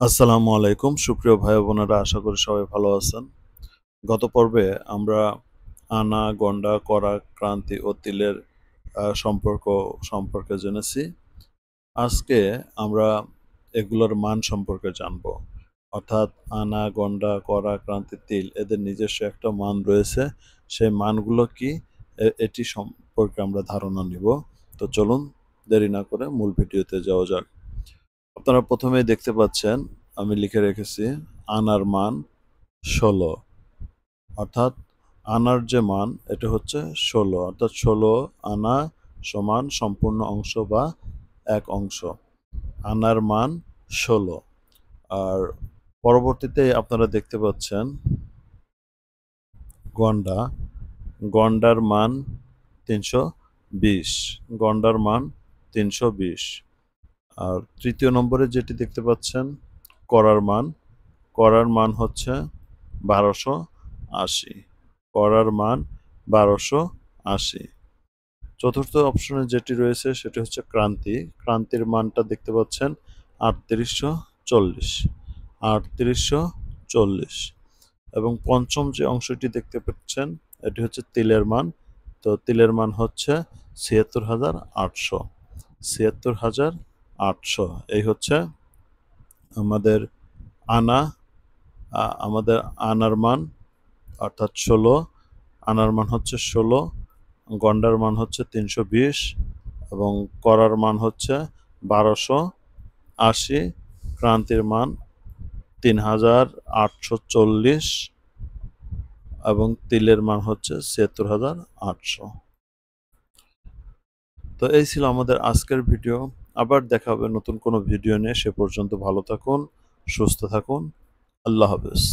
আসসালামু আলাইকুম সুপ্রিয় ভাই বোনেরা, আশা করি সবাই ভালো আছেন। গত পর্বে আমরা আনা, গন্ডা, করা, ক্রান্তি ও তিলের সম্পর্ক সম্পর্কে জেনেছি। আজকে আমরা এগুলোর মান সম্পর্কে জানব। অর্থাৎ আনা, গন্ডা, করা, ক্রান্তি, তিল এদের নিজস্ব একটা মান রয়েছে। সেই মানগুলো কি এটি সম্পর্কে আমরা ধারণা নিব। তো চলুন দেরি না করে মূল ভিডিওতে যাওয়া যাক। আপনারা প্রথমেই দেখতে পাচ্ছেন আমি লিখে রেখেছি আনার মান ১৬, অর্থাৎ আনার যে মান এটা হচ্ছে ১৬, অর্থাৎ ১৬ আনা সমান সম্পূর্ণ অংশ বা এক অংশ। আনার মান ১৬। আর পরবর্তীতে আপনারা দেখতে পাচ্ছেন গন্ডা, গন্ডার মান ৩২০, গন্ডার মান ৩২০। আর তৃতীয় নম্বরে যেটি দেখতে পাচ্ছেন করার মান, করার মান হচ্ছে ১২৮০, করার মান ১২৮০। চতুর্থ অপশনে যেটি রয়েছে সেটি হচ্ছে ক্রান্তি, ক্রান্তির মানটা দেখতে পাচ্ছেন ৩৮৪০, ৩৮৪০। এবং পঞ্চম যে অংশটি দেখতে পাচ্ছেন এটি হচ্ছে তিলের মান। তো তিলের মান হচ্ছে ৭৬৮০০, ৭৬৮০০। এই হচ্ছে আমাদের আনা, আমাদের আনার মান অর্থাৎ ১৬, আনার মান হচ্ছে ১৬, গন্ডার মান হচ্ছে ৩২০ এবং করার মান হচ্ছে ১২৮০, ক্রান্তির মান ৩৮৪০ এবং তিলের মান হচ্ছে ৭৬৮০০। তো এই ছিল আমাদের আজকের ভিডিও। আবার দেখা হবে নতুন কোনো ভিডিও নিয়ে। সে পর্যন্ত ভালো থাকুন, সুস্থ থাকুন। আল্লাহ হাফেজ।